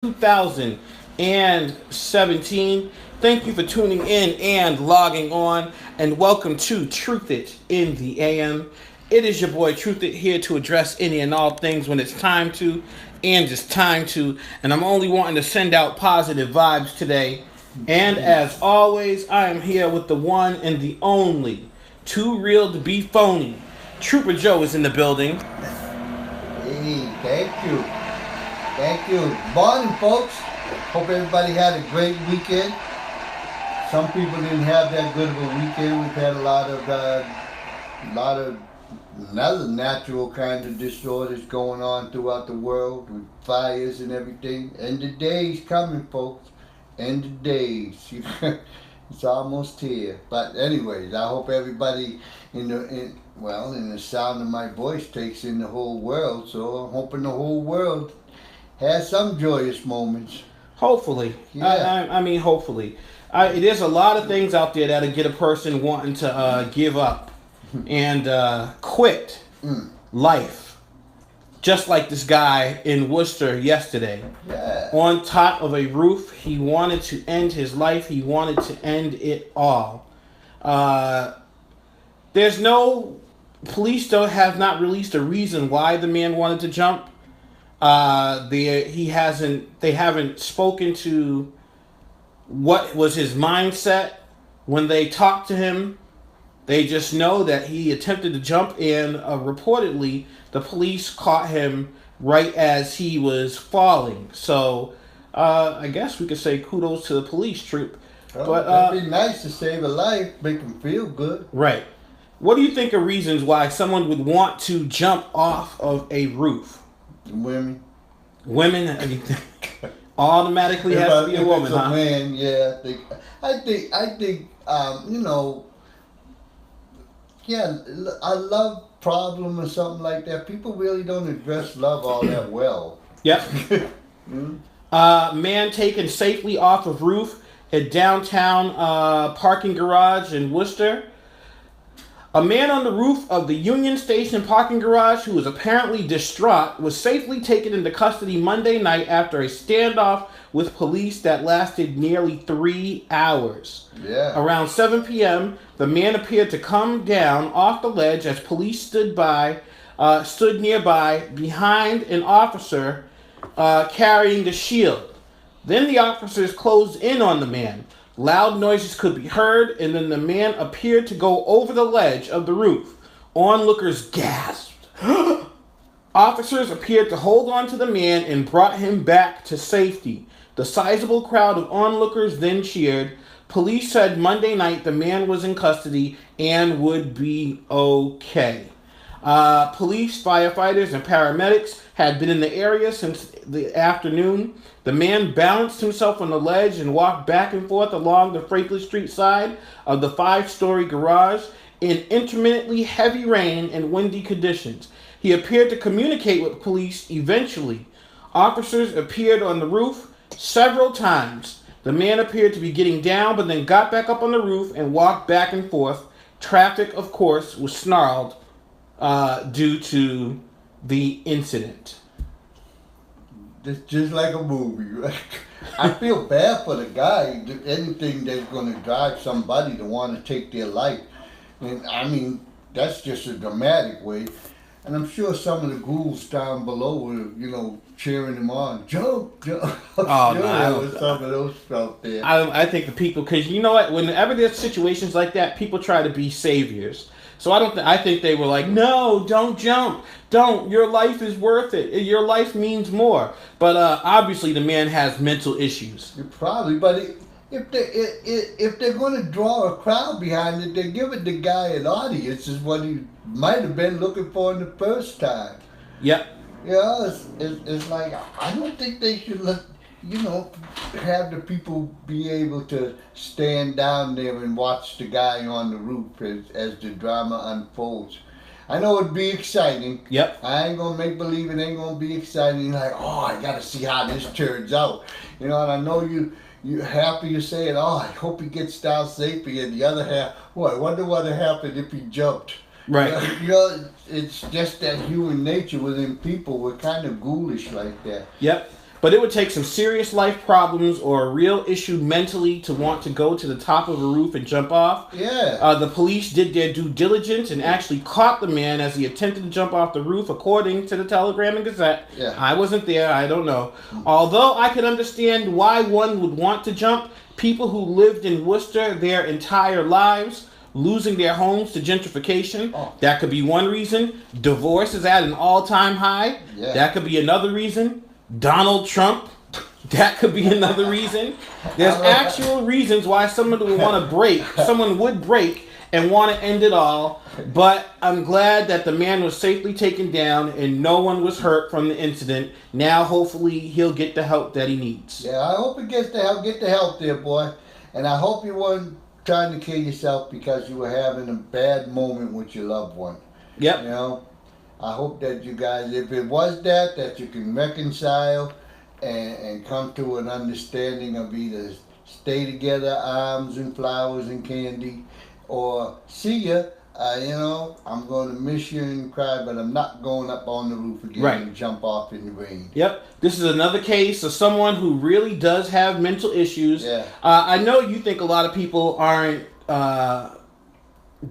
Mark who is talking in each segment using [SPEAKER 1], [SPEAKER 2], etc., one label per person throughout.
[SPEAKER 1] 2017. Thank you for tuning in and logging on, and welcome to Truth It in the AM. It is your boy Truth It here to address any and all things when it's time to, and just time to. And I'm only wanting to send out positive vibes today. And as always, I am here with the one and the only, too real to be phony. Trooper Joe is in the building.
[SPEAKER 2] Hey, thank you. Thank you. Morning, folks. Hope everybody had a great weekend. Some people didn't have that good of a weekend. We've had a lot of other natural kinds of disorders going on throughout the world with fires and everything. End of days coming, folks. End of days. It's almost here. But anyways, I hope everybody in the sound of my voice takes in the whole world. So I'm hoping the whole world has some joyous moments.
[SPEAKER 1] Hopefully.
[SPEAKER 2] Yeah.
[SPEAKER 1] I mean, hopefully. There's a lot of things out there that'll get a person wanting to give up and quit life. Just like this guy in Worcester yesterday.
[SPEAKER 2] Yeah.
[SPEAKER 1] On top of a roof, he wanted to end his life. He wanted to end it all. There's no... Police have not released a reason why the man wanted to jump. They haven't spoken to what was his mindset when they talked to him. They just know that he attempted to jump, and reportedly the police caught him right as he was falling. So I guess we could say kudos to the police troop.
[SPEAKER 2] Well,
[SPEAKER 1] But
[SPEAKER 2] that'd be nice to save a life, make them feel good.
[SPEAKER 1] right. What do you think are reasons why someone would want to jump off of a roof?
[SPEAKER 2] Women.
[SPEAKER 1] Women, automatically has to be a woman,
[SPEAKER 2] it's a
[SPEAKER 1] huh?
[SPEAKER 2] man, yeah. I think, a love problem or something like that. People really don't address love all that well.
[SPEAKER 1] Yep.
[SPEAKER 2] Mm.
[SPEAKER 1] Man taken safely off of roof at downtown parking garage in Worcester. A man on the roof of the Union Station parking garage who was apparently distraught was safely taken into custody Monday night after a standoff with police that lasted nearly 3 hours.
[SPEAKER 2] Yeah.
[SPEAKER 1] Around 7 p.m., the man appeared to come down off the ledge as police stood nearby behind an officer carrying the shield. Then the officers closed in on the man. Loud noises could be heard, and then the man appeared to go over the ledge of the roof. Onlookers gasped. Officers appeared to hold on to the man and brought him back to safety. The sizable crowd of onlookers then cheered. Police said Monday night the man was in custody and would be okay. Police, firefighters, and paramedics had been in the area since the afternoon. The man balanced himself on the ledge and walked back and forth along the Franklin Street side of the 5-story garage in intermittently heavy rain and windy conditions. He appeared to communicate with police eventually. Officers appeared on the roof several times. The man appeared to be getting down, but then got back up on the roof and walked back and forth. Traffic, of course, was snarled due to the incident.
[SPEAKER 2] It's just like a movie. I feel bad for the guy. Anything that's going to drive somebody to want to take their life. And I mean, that's just a dramatic way. And I'm sure some of the ghouls down below were, cheering him on. Jump, jump.
[SPEAKER 1] Oh,
[SPEAKER 2] sure
[SPEAKER 1] no,
[SPEAKER 2] there was some of those out there.
[SPEAKER 1] I think the people, because you know what, whenever there's situations like that, people try to be saviors. So I think they were like, no, don't jump, don't. Your life is worth it. Your life means more. But obviously, the man has mental issues.
[SPEAKER 2] Probably, but if they're going to draw a crowd behind it, they give it the guy an audience, is what he might have been looking for in the first time.
[SPEAKER 1] Yep.
[SPEAKER 2] Yeah, it's like, I don't think they should have the people be able to stand down there and watch the guy on the roof as the drama unfolds. I know it'd be exciting.
[SPEAKER 1] Yep.
[SPEAKER 2] I ain't gonna make believe it ain't gonna be exciting. Like, oh, I gotta see how this turns out. And I know you half of you saying, oh, I hope he gets down safely, and the other half, I wonder what would happen if he jumped.
[SPEAKER 1] Right.
[SPEAKER 2] It's just that human nature within people. We're kind of ghoulish like that.
[SPEAKER 1] Yep. but it would take some serious life problems or a real issue mentally to want to go to the top of a roof and jump off.
[SPEAKER 2] Yeah.
[SPEAKER 1] The police did their due diligence and actually caught the man as he attempted to jump off the roof, according to the Telegram and Gazette.
[SPEAKER 2] Yeah.
[SPEAKER 1] I wasn't there. I don't know. Although I can understand why one would want to jump, people who lived in Worcester their entire lives, losing their homes to gentrification, that could be one reason. Divorce is at an all-time high.
[SPEAKER 2] Yeah.
[SPEAKER 1] That could be another reason. Donald Trump, that could be another reason. There's actual reasons why someone would want to break. Someone would break and want to end it all. But I'm glad that the man was safely taken down and no one was hurt from the incident. Now, hopefully, he'll get the help that he needs.
[SPEAKER 2] Yeah, I hope he gets the help. Get the help there, boy. And I hope you weren't trying to kill yourself because you were having a bad moment with your loved one.
[SPEAKER 1] Yep.
[SPEAKER 2] You know, I hope that you guys, if it was that you can reconcile and come to an understanding of either stay together, arms and flowers and candy, or see ya. You know, I'm going to miss you and cry, but I'm not going up on the roof again and jump off in the rain.
[SPEAKER 1] Yep. This is another case of someone who really does have mental issues.
[SPEAKER 2] Yeah.
[SPEAKER 1] I know you think a lot of people aren't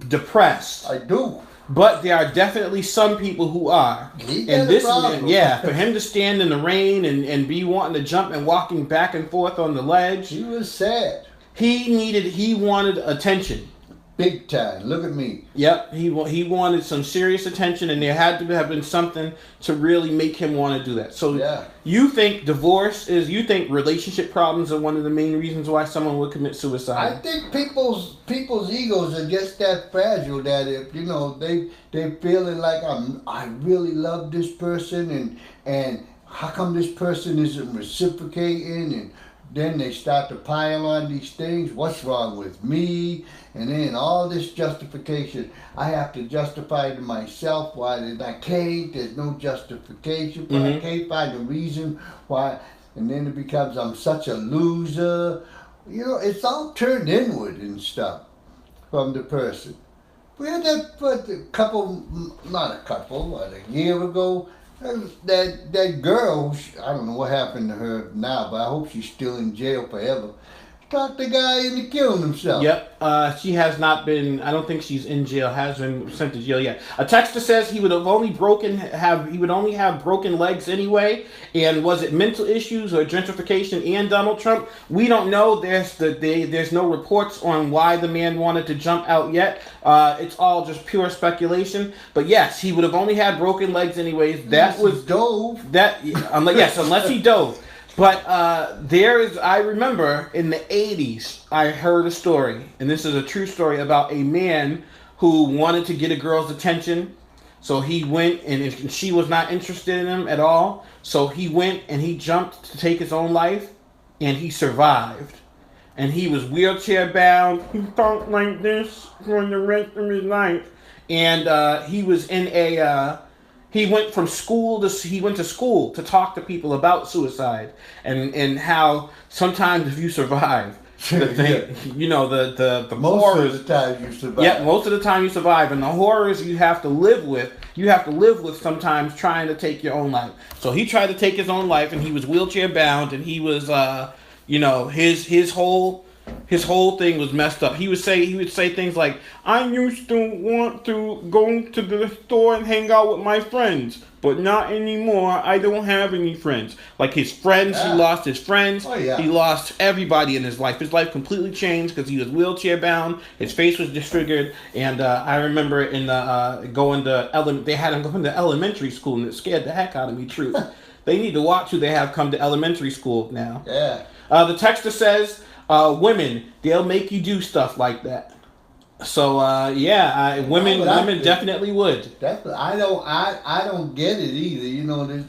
[SPEAKER 1] depressed.
[SPEAKER 2] I do.
[SPEAKER 1] But there are definitely some people who are. And this man, for him to stand in the rain and be wanting to jump and walking back and forth on the ledge.
[SPEAKER 2] He was sad.
[SPEAKER 1] He wanted attention.
[SPEAKER 2] Big time. Look at me.
[SPEAKER 1] Yep, he wanted some serious attention, and there had to have been something to really make him want to do that. So you think you think relationship problems are one of the main reasons why someone would commit suicide?
[SPEAKER 2] I think people's egos are just that fragile that if you know they feeling like I really love this person and how come this person isn't reciprocating, and then they start to pile on these things. What's wrong with me? And then all this justification. I have to justify to myself why I can't. There's no justification. But I can't find a reason why. And then it becomes I'm such a loser. You know, it's all turned inward and stuff from the person. We had that but a year ago. That girl, I don't know what happened to her now, but I hope she's still in jail forever. Talked the guy into killing himself.
[SPEAKER 1] Yep. She has not been. I don't think she's in jail. Has been sent to jail yet. A texter says he would only have broken legs anyway. And was it mental issues or gentrification and Donald Trump? We don't know. There's no reports on why the man wanted to jump out yet. It's all just pure speculation. But yes, he would have only had broken legs anyways. Unless he dove. But I remember in the 80s, I heard a story, and this is a true story about a man who wanted to get a girl's attention. So he went, and she was not interested in him at all. So he went and he jumped to take his own life, and he survived. And he was wheelchair bound. He felt like this for the rest of his life. And he was in a... He went to school to talk to people about suicide and how sometimes if you survive, the
[SPEAKER 2] most
[SPEAKER 1] horrors,
[SPEAKER 2] of the time you survive.
[SPEAKER 1] Yeah, most of the time you survive, and the horrors you have to live with. You have to live with sometimes trying to take your own life. So he tried to take his own life, and he was wheelchair bound, and he was, his whole thing was messed up. He would say things like, I used to want to go to the store and hang out with my friends, but not anymore. I don't have any friends. Like his friends, he lost his friends. Oh, yeah. He lost everybody in his life. His life completely changed because he was wheelchair bound. His face was disfigured. And I remember they had him go into elementary school, and it scared the heck out of me, true. They need to watch who they have come to elementary school now.
[SPEAKER 2] Yeah.
[SPEAKER 1] The texter says, women, they'll make you do stuff like that. So women definitely would.
[SPEAKER 2] Definitely, I don't get it either. You know, there's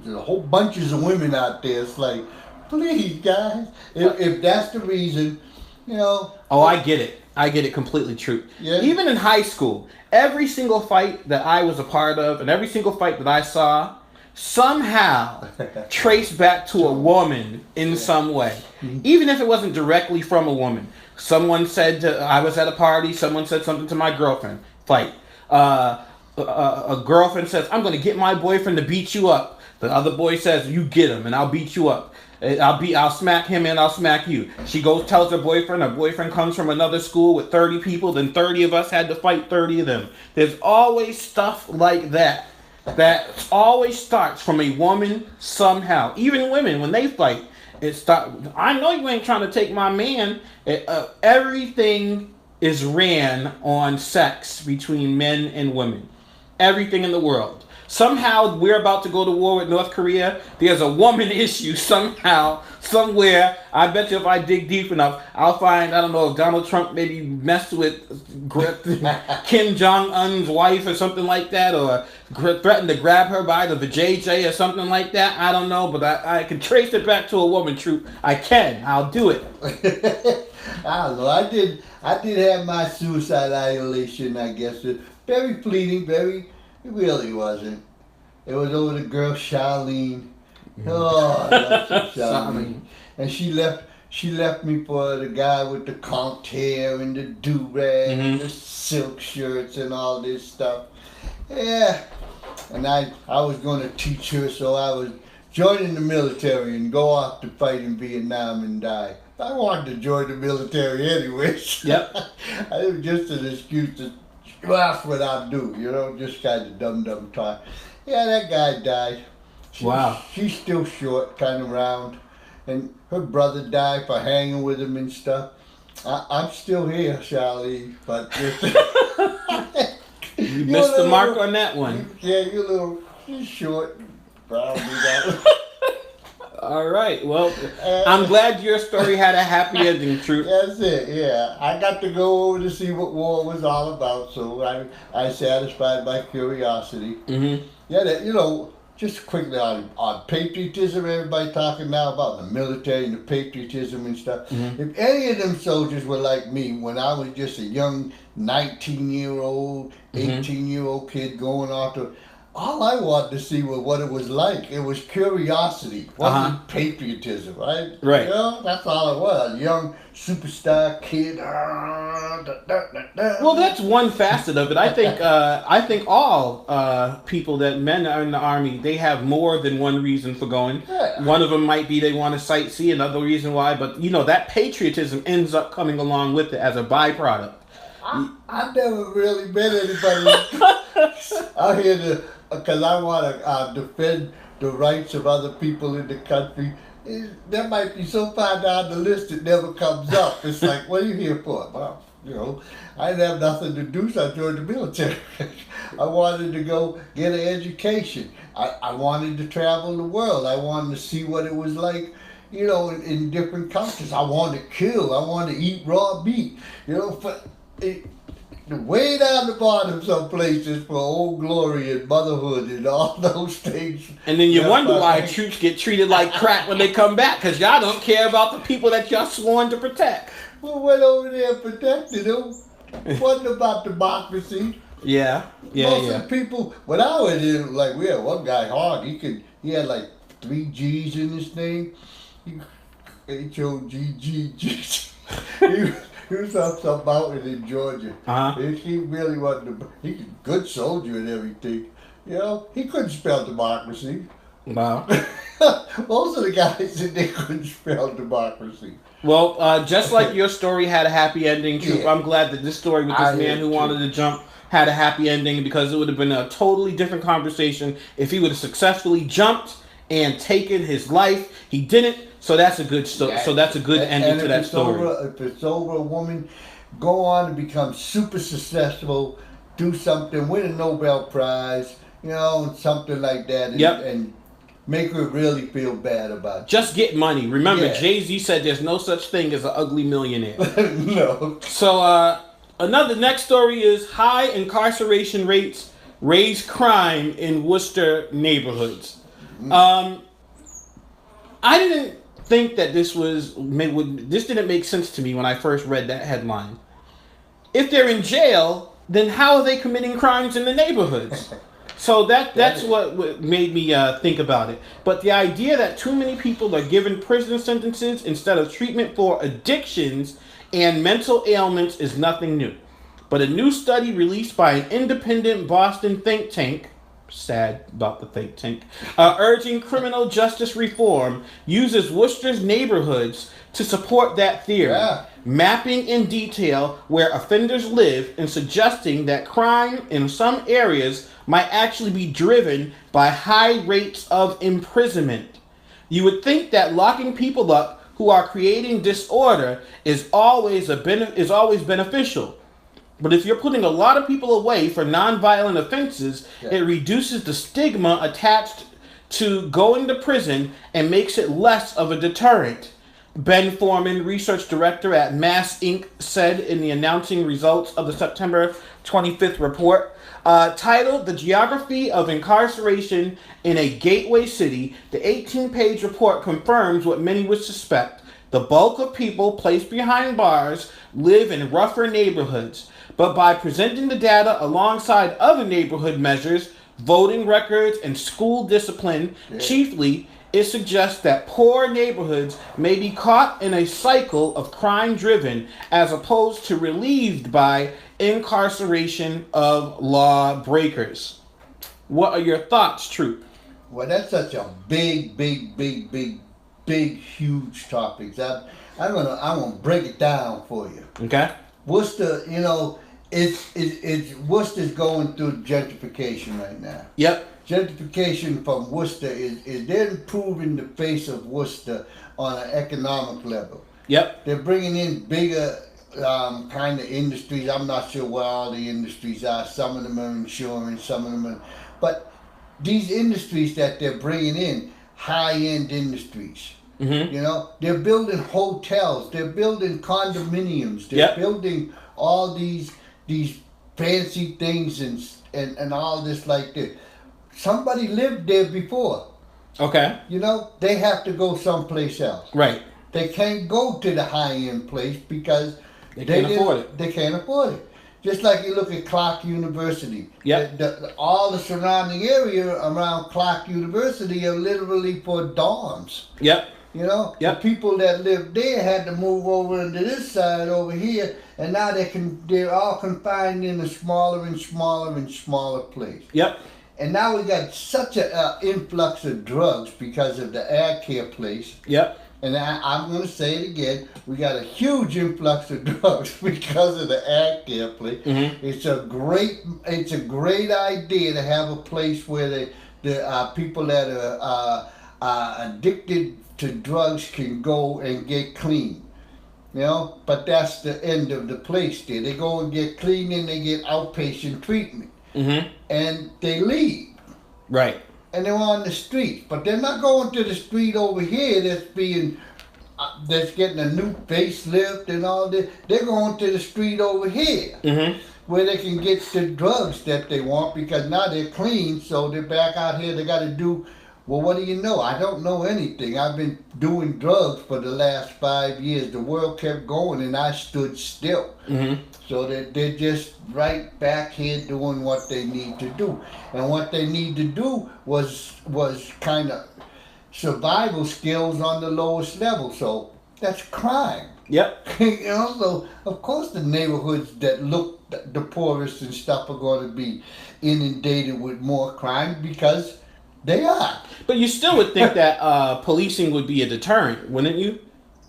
[SPEAKER 2] a whole bunches of women out there. It's like, please, guys, if that's the reason, you know.
[SPEAKER 1] Oh, I get it. I get it completely true.
[SPEAKER 2] Yeah.
[SPEAKER 1] Even in high school, every single fight that I was a part of and every single fight that I saw somehow traced back to a woman in some way. Even if it wasn't directly from a woman. Someone said, I was at a party, someone said something to my girlfriend. Fight. A girlfriend says, I'm going to get my boyfriend to beat you up. The other boy says, "You get him, and I'll beat you up. I'll smack him, and I'll smack you." She goes, tells her boyfriend. Her boyfriend comes from another school with 30 people. Then 30 of us had to fight 30 of them. There's always stuff like that. That always starts from a woman somehow. Even women, when they fight, I know you ain't trying to take my man. Everything is ran on sex between men and women. Everything in the world. Somehow we're about to go to war with North Korea. There's a woman issue somehow, somewhere. I bet you if I dig deep enough, I'll find, I don't know, if Donald Trump maybe messed with Kim Jong-un's wife or something like that, or threatened to grab her by the vajayjay or something like that. I don't know, but I can trace it back to a woman, Troop. I can. I'll do it.
[SPEAKER 2] I don't know. I did have my suicide ideation, I guess. Very fleeting, it really wasn't. It was over the girl Charlene. Oh, I love Charlene. And she left me for the guy with the conked hair and the do-rag and the silk shirts and all this stuff. Yeah. And I was going to teach her, so I was joining the military and go off to fight in Vietnam and die. I wanted to join the military anyway.
[SPEAKER 1] Yep.
[SPEAKER 2] It was just an excuse to, well, that's what I'll do, just kind of dumb talk. Yeah, that guy died.
[SPEAKER 1] Wow.
[SPEAKER 2] She's still short, kind of round. And her brother died for hanging with him and stuff. I'm still here, Charlie, but just...
[SPEAKER 1] You missed the mark on that one.
[SPEAKER 2] Yeah, she's short. Probably that.
[SPEAKER 1] All right. Well, I'm glad your story had a happy ending, Troop.
[SPEAKER 2] That's it. Yeah, I got to go over to see what war was all about, so I satisfied my curiosity.
[SPEAKER 1] Mm-hmm.
[SPEAKER 2] Yeah, just quickly on patriotism. Everybody talking now about the military and the patriotism and stuff.
[SPEAKER 1] Mm-hmm.
[SPEAKER 2] If any of them soldiers were like me when I was just a young 19-year-old, 18-year-old kid going off to. All I wanted to see was what it was like. It was curiosity. It wasn't patriotism, right?
[SPEAKER 1] Right.
[SPEAKER 2] That's all it was. A young superstar kid.
[SPEAKER 1] Well, that's one facet of it. I think all people that men are in the Army, they have more than one reason for going.
[SPEAKER 2] Yeah.
[SPEAKER 1] One of them might be they want to sightsee, another reason why. But, that patriotism ends up coming along with it as a byproduct.
[SPEAKER 2] I've never really met anybody out here because I want to defend the rights of other people in the country. That might be so far down the list it never comes up. It's like, what are you here for? Well, I didn't have nothing to do, so I joined the military. I wanted to go get an education. I wanted to travel the world. I wanted to see what it was like, in different countries. I wanted to kill. I wanted to eat raw meat. Way down the bottom some places for Old Glory and motherhood and all those things.
[SPEAKER 1] And then you wonder why troops get treated like crap when they come back, because y'all don't care about the people that y'all sworn to protect.
[SPEAKER 2] Well, went over there and protected them. Wasn't about democracy.
[SPEAKER 1] Yeah.
[SPEAKER 2] Most of the people, when I was in, we had one guy, Hog, he had 3 G's in his name. H-O-G-G-G. He was up some mountain in Georgia. He really wasn't he's a good soldier and everything. He couldn't spell democracy.
[SPEAKER 1] Wow.
[SPEAKER 2] Most of the guys in there couldn't spell democracy.
[SPEAKER 1] Well, just like your story had a happy ending, Troop, I'm glad that this story with this man who wanted to jump had a happy ending, because it would have been a totally different conversation if he would have successfully jumped and taken his life. He didn't. So that's a good so that's a good ending to that story.
[SPEAKER 2] If it's over a woman, go on and become super successful, do something, win a Nobel Prize, and something like that, and make her really feel bad about it.
[SPEAKER 1] Just get money. Remember, Jay-Z said there's no such thing as an ugly millionaire.
[SPEAKER 2] No.
[SPEAKER 1] So next story is high incarceration rates raise crime in Worcester neighborhoods. I didn't think that this didn't make sense to me when I first read that headline. If they're in jail, then how are they committing crimes in the neighborhoods? So that's what made me think about it. But the idea that too many people are given prison sentences instead of treatment for addictions and mental ailments is nothing new. But a new study released by an independent Boston think tank sad about the think tank, urging criminal justice reform, uses Worcester's neighborhoods to support that theory, mapping in detail where offenders live and suggesting that crime in some areas might actually be driven by high rates of imprisonment. You would think that locking people up who are creating disorder is always beneficial. But if you're putting a lot of people away for nonviolent offenses, it reduces the stigma attached to going to prison and makes it less of a deterrent. Ben Foreman, research director at Mass Inc., said in the announcing results of the September 25th report, titled The Geography of Incarceration in a Gateway City. The 18-page report confirms what many would suspect. The bulk of people placed behind bars live in rougher neighborhoods. But by presenting the data alongside other neighborhood measures, voting records, and school discipline, chiefly, it suggests that poor neighborhoods may be caught in a cycle of crime-driven as opposed to relieved by incarceration of lawbreakers. What are your thoughts, Troop?
[SPEAKER 2] Well, that's such a big, huge topic. I'm gonna break it down for you.
[SPEAKER 1] Okay.
[SPEAKER 2] Worcester, Worcester's going through gentrification right now.
[SPEAKER 1] Yep.
[SPEAKER 2] Gentrification from Worcester is they're improving the face of Worcester on an economic level.
[SPEAKER 1] Yep.
[SPEAKER 2] They're bringing in bigger kind of industries. I'm not sure what all the industries are. Some of them are insurance, some of them are... But these industries that they're bringing in, high-end industries. Mm-hmm. They're building hotels. They're building condominiums. They're building all these fancy things and all this like this. Somebody lived there before.
[SPEAKER 1] Okay.
[SPEAKER 2] They have to go someplace else.
[SPEAKER 1] Right.
[SPEAKER 2] They can't go to the high-end place because
[SPEAKER 1] they can't afford it.
[SPEAKER 2] They can't afford it. Just like you look at Clark University.
[SPEAKER 1] Yep.
[SPEAKER 2] All the surrounding area around Clark University are literally for dorms.
[SPEAKER 1] Yep.
[SPEAKER 2] The people that lived there had to move over into this side over here, and now they're all confined in a smaller and smaller and smaller place.
[SPEAKER 1] Yep.
[SPEAKER 2] And now we got such an influx of drugs because of the air care place. Yep. And I'm going to say it again. We got a huge influx of drugs because of the air care place. Mm-hmm. It's a great idea to have a place where the people that are addicted to drugs can go and get clean. But that's the end of the place there. They go and get clean and they get outpatient treatment. Mm-hmm. And they leave.
[SPEAKER 1] Right.
[SPEAKER 2] And they're on the streets. But they're not going to the street over here that's getting a new facelift and all this. They're going to the street over here. Mm-hmm. Where they can get the drugs that they want because now they're clean. So they're back out here. They got to do... Well, what do you know? I don't know anything. I've been doing drugs for the last 5 years. The world kept going and I stood still. Mm-hmm. So they're just right back here doing what they need to do. And what they need to do was kind of survival skills on the lowest level. So that's crime.
[SPEAKER 1] Yep.
[SPEAKER 2] So of course the neighborhoods that look the poorest and stuff are going to be inundated with more crime because they are. But
[SPEAKER 1] you still would think that policing would be a deterrent, wouldn't you?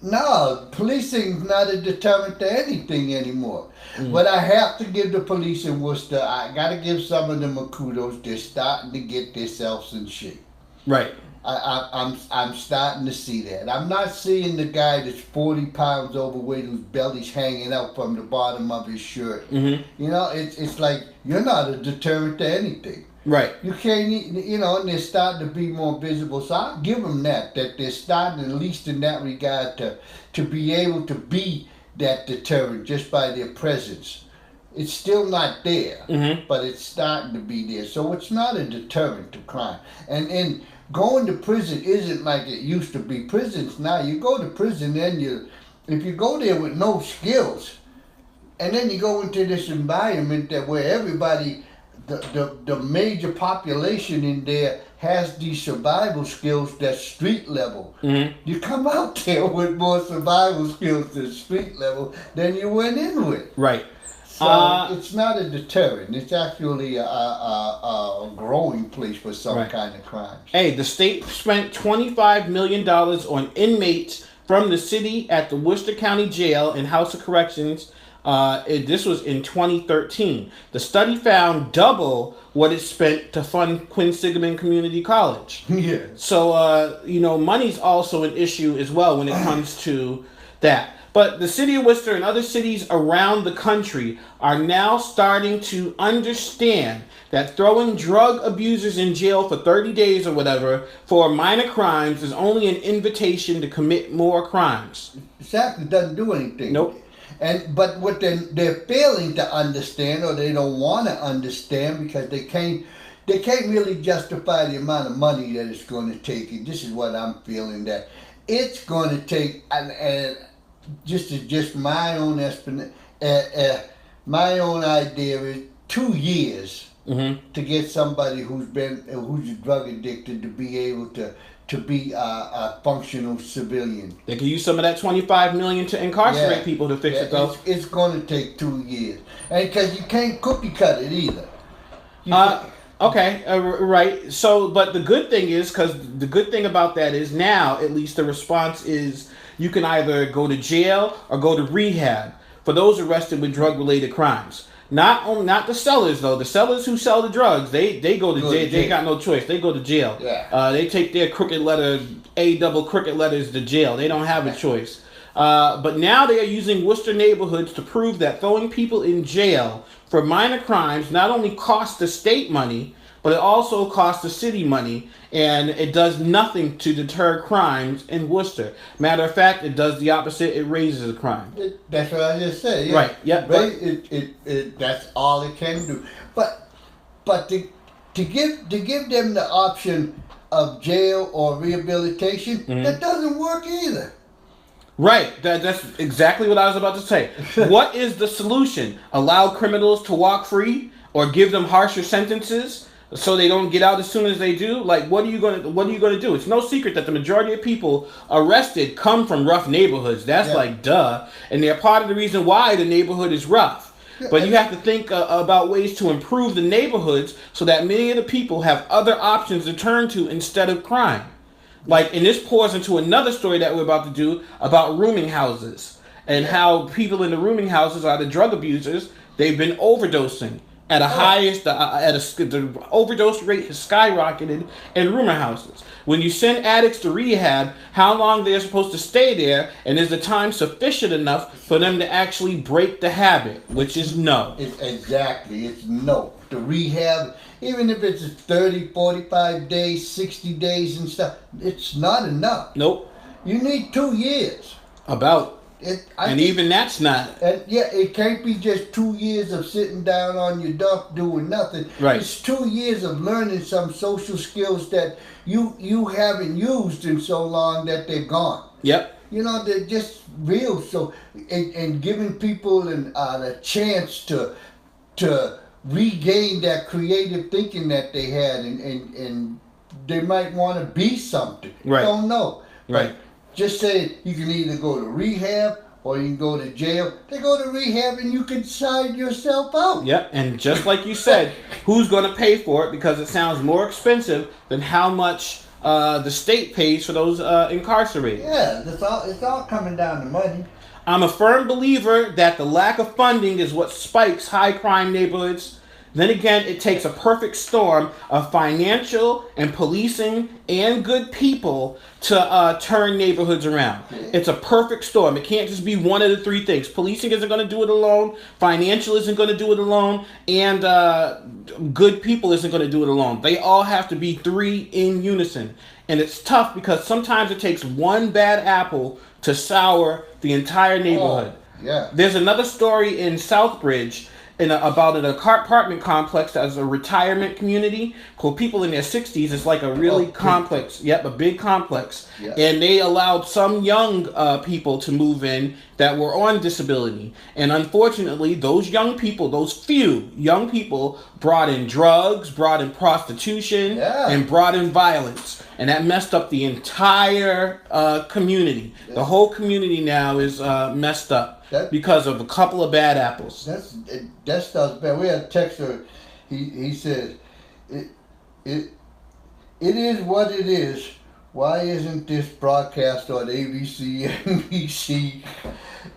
[SPEAKER 2] No, policing's not a deterrent to anything anymore. Mm. But I have to give the police in Worcester, I got to give some of them a kudos. They're starting to get themselves in shape.
[SPEAKER 1] Right.
[SPEAKER 2] I'm starting to see that. I'm not seeing the guy that's 40 pounds overweight whose belly's hanging out from the bottom of his shirt. Mm-hmm. It's like you're not a deterrent to anything.
[SPEAKER 1] Right.
[SPEAKER 2] You can't, and they're starting to be more visible. So I'll give them that they're starting, at least in that regard, to be able to be that deterrent just by their presence. It's still not there, mm-hmm. but it's starting to be there. So it's not a deterrent to crime. And going to prison isn't like it used to be. Prisons now, you go to prison and if you go there with no skills, and then you go into this environment where everybody... The major population in there has these survival skills that's street level. Mm-hmm. You come out there with more survival skills than street level than you went in with.
[SPEAKER 1] Right.
[SPEAKER 2] So it's not a deterrent. It's actually a growing place for some
[SPEAKER 1] Right.
[SPEAKER 2] kind of crimes.
[SPEAKER 1] Hey, the state spent $25 million on inmates from the city at the Worcester County Jail and House of Corrections. This was in 2013. The study found double what it spent to fund Quinsigamond Community College.
[SPEAKER 2] Yeah.
[SPEAKER 1] So, money's also an issue as well when it comes to that. But the city of Worcester and other cities around the country are now starting to understand that throwing drug abusers in jail for 30 days or whatever for minor crimes is only an invitation to commit more crimes.
[SPEAKER 2] Exactly, doesn't do anything.
[SPEAKER 1] Nope.
[SPEAKER 2] But what they're failing to understand, or they don't want to understand, because they can't really justify the amount of money that it's going to take. And this is what I'm feeling, that it's going to take, and just my own estimate, my own idea is 2 years to get somebody who's drug addicted to be able to be a functional civilian.
[SPEAKER 1] They can use some of that $25 million to incarcerate people to fix it, though.
[SPEAKER 2] It's going to take 2 years, and because you can't cookie cut it either.
[SPEAKER 1] Okay, right. So, but the good thing is, because the good thing about that is now, at least the response is you can either go to jail or go to rehab for those arrested with drug-related crimes. Not the sellers, though. The sellers who sell the drugs, they go to jail. They got no choice. They go to jail.
[SPEAKER 2] Yeah.
[SPEAKER 1] They take their crooked letters to jail. They don't have a choice. But now they are using Worcester neighborhoods to prove that throwing people in jail for minor crimes not only costs the state money, but it also costs the city money, and it does nothing to deter crimes in Worcester. Matter of fact, it does the opposite. It raises the crime.
[SPEAKER 2] That's what I just said. Yeah.
[SPEAKER 1] Right. Yeah.
[SPEAKER 2] That's all it can do. But to give them the option of jail or rehabilitation, that doesn't work either.
[SPEAKER 1] Right, that's exactly what I was about to say. What is the solution? Allow criminals to walk free, or give them harsher sentences so they don't get out as soon as they do? Like, what are you gonna do? It's no secret that the majority of people arrested come from rough neighborhoods. That's like duh, and they're part of the reason why the neighborhood is rough. But you have to think about ways to improve the neighborhoods so that many of the people have other options to turn to instead of crime. Like, and this pours into another story that we're about to do about rooming houses and how people in the rooming houses are the drug abusers. They've been overdosing at a the overdose rate has skyrocketed in rooming houses. When you send addicts to rehab, how long they're supposed to stay there, and is the time sufficient enough for them to actually break the habit, which is no.
[SPEAKER 2] It's no. The rehab, even if it's 30, 45 days, 60 days and stuff, it's not enough.
[SPEAKER 1] Nope.
[SPEAKER 2] You need 2 years.
[SPEAKER 1] Even that's not.
[SPEAKER 2] It can't be just 2 years of sitting down on your duff doing nothing.
[SPEAKER 1] Right.
[SPEAKER 2] It's 2 years of learning some social skills that you haven't used in so long that they're gone.
[SPEAKER 1] Yep.
[SPEAKER 2] They're just real. So, and giving people a chance to regain that creative thinking that they had, and they might want to be something.
[SPEAKER 1] Right.
[SPEAKER 2] Don't know.
[SPEAKER 1] Right.
[SPEAKER 2] But just say you can either go to rehab or you can go to jail. They go to rehab and you can side yourself out.
[SPEAKER 1] Yep. And just like you said, who's going to pay for it? Because it sounds more expensive than how much the state pays for those incarcerated.
[SPEAKER 2] Yeah, it's all coming down to money.
[SPEAKER 1] I'm a firm believer that the lack of funding is what spikes high crime neighborhoods. Then again, it takes a perfect storm of financial and policing and good people to turn neighborhoods around. It's a perfect storm. It can't just be one of the three things. Policing isn't going to do it alone. Financial isn't going to do it alone. And good people isn't going to do it alone. They all have to be three in unison. And it's tough because sometimes it takes one bad apple to sour the entire neighborhood.
[SPEAKER 2] Yeah.
[SPEAKER 1] There's another story in Southbridge about an apartment complex that's a retirement community called people in their 60s. It's like a really complex, a big complex.
[SPEAKER 2] Yeah.
[SPEAKER 1] And they allowed some young people to move in that were on disability. And unfortunately, those young people, those few young people, brought in drugs, brought in prostitution, and brought in violence. And that messed up the entire community. The whole community now is messed up. because of a couple of bad apples.
[SPEAKER 2] That stuff's bad. We had a texter. He said, it is what it is. Why isn't this broadcast on ABC, NBC,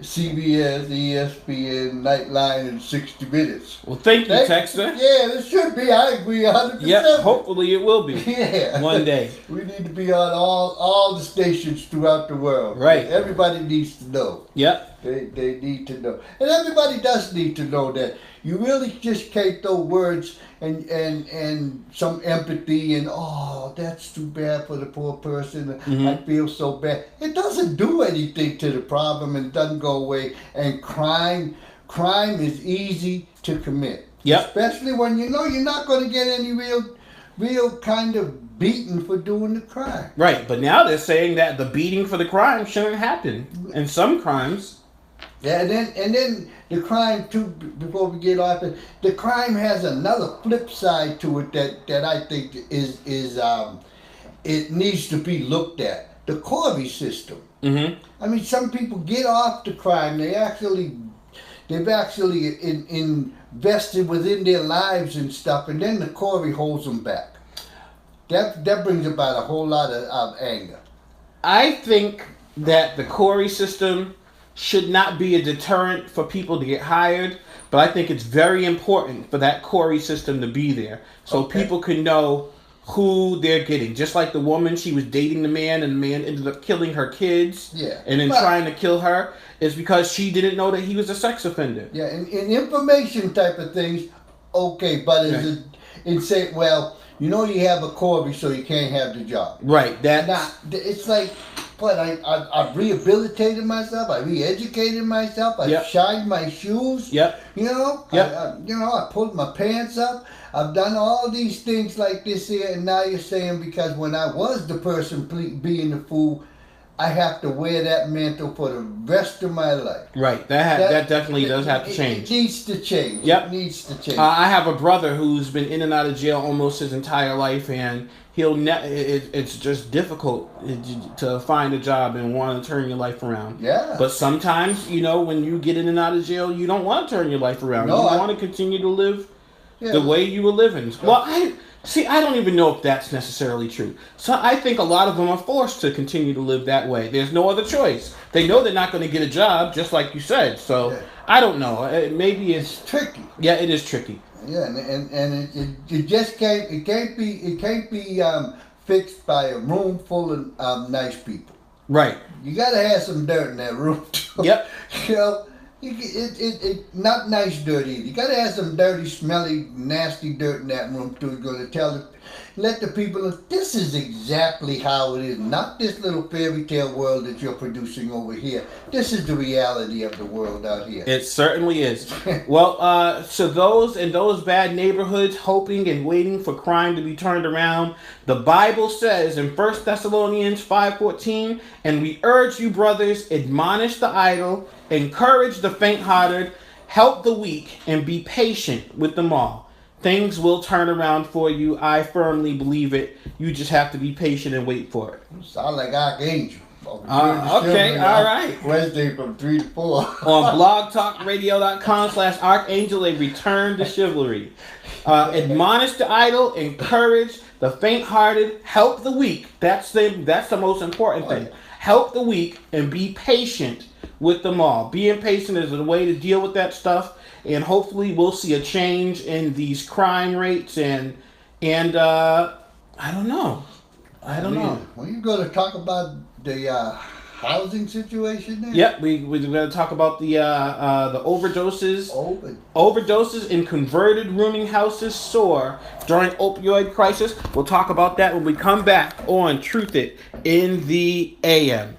[SPEAKER 2] CBS, ESPN, Nightline in 60 minutes?
[SPEAKER 1] Well, thank you, Texter.
[SPEAKER 2] Yeah, it should be. I agree 100%.
[SPEAKER 1] Yep, hopefully it will be.
[SPEAKER 2] Yeah.
[SPEAKER 1] One day.
[SPEAKER 2] We need to be on all the stations throughout the world.
[SPEAKER 1] Right.
[SPEAKER 2] Everybody needs to know.
[SPEAKER 1] Yep.
[SPEAKER 2] They need to know. And everybody does need to know that you really just can't throw words and some empathy and, oh, that's too bad for the poor person. I feel so bad. It doesn't do anything to the problem and it doesn't go away. And crime is easy to commit.
[SPEAKER 1] Yep.
[SPEAKER 2] Especially when you know you're not going to get any real kind of beating for doing the crime.
[SPEAKER 1] Right, but now they're saying that the beating for the crime shouldn't happen. And some crimes.
[SPEAKER 2] Yeah, and then the crime too. Before we get off it, the crime has another flip side to it that I think is it needs to be looked at. The Corby system. I mean, some people get off the crime. They've actually invested within their lives and stuff, and then the Corby holds them back. That brings about a whole lot of anger.
[SPEAKER 1] I think that the Corey system should not be a deterrent for people to get hired, but I think it's very important for that Corey system to be there so people can know who they're getting. Just like the woman, she was dating the man and the man ended up killing her kids and then trying to kill her. It's because she didn't know that he was a sex offender.
[SPEAKER 2] Yeah, and information type of things, okay, but say, well, you know you have a Corby, so you can't have the job.
[SPEAKER 1] Right.
[SPEAKER 2] It's like, but I've rehabilitated myself. I re-educated myself. I shined my shoes.
[SPEAKER 1] Yep.
[SPEAKER 2] You know.
[SPEAKER 1] Yep.
[SPEAKER 2] I pulled my pants up. I've done all these things like this here, and now you're saying because when I was the person being the fool, I have to wear that mantle for the rest of my life.
[SPEAKER 1] Right. That definitely does have to change.
[SPEAKER 2] It needs to change.
[SPEAKER 1] Yep.
[SPEAKER 2] It needs to change.
[SPEAKER 1] I have a brother who's been in and out of jail almost his entire life, and it's just difficult to find a job and want to turn your life around.
[SPEAKER 2] Yeah.
[SPEAKER 1] But sometimes, when you get in and out of jail, you don't want to turn your life around. No, you want to continue to live the way you were living. Well, I don't even know if that's necessarily true. So I think a lot of them are forced to continue to live that way. There's no other choice. They know they're not going to get a job, just like you said. So I don't know. Maybe it's
[SPEAKER 2] tricky.
[SPEAKER 1] Yeah, it is tricky.
[SPEAKER 2] Yeah, and it just can't. It can't be fixed by a room full of nice people.
[SPEAKER 1] Right.
[SPEAKER 2] You got to have some dirt in that room too.
[SPEAKER 1] Yep.
[SPEAKER 2] It not nice dirt either. You got to have some dirty, smelly, nasty dirt in that room too. You're going to let the people know this is exactly how it is. Not this little fairy tale world that you're producing over here. This is the reality of the world out here.
[SPEAKER 1] It certainly is. Well, so those in those bad neighborhoods hoping and waiting for crime to be turned around, the Bible says in 1 Thessalonians 5:14, and we urge you, brothers, admonish the idle, encourage the faint-hearted, help the weak, and be patient with them all. Things will turn around for you. I firmly believe it. You just have to be patient and wait for it.
[SPEAKER 2] Sound like Archangel.
[SPEAKER 1] Okay, all right.
[SPEAKER 2] Wednesday from 3 to 4.
[SPEAKER 1] On blogtalkradio.com/Archangel, a return to chivalry. Admonish the idle, encourage the faint-hearted, help the weak. That's the most important thing. Help the weak and be patient with them all. Being patient is a way to deal with that stuff. And hopefully we'll see a change in these crime rates and I don't know.
[SPEAKER 2] Well, you going to talk about the housing situation there?
[SPEAKER 1] Yep, we're going to talk about the overdoses. Overdoses in converted rooming houses soar during opioid crisis. We'll talk about that when we come back on Truth It in the AM.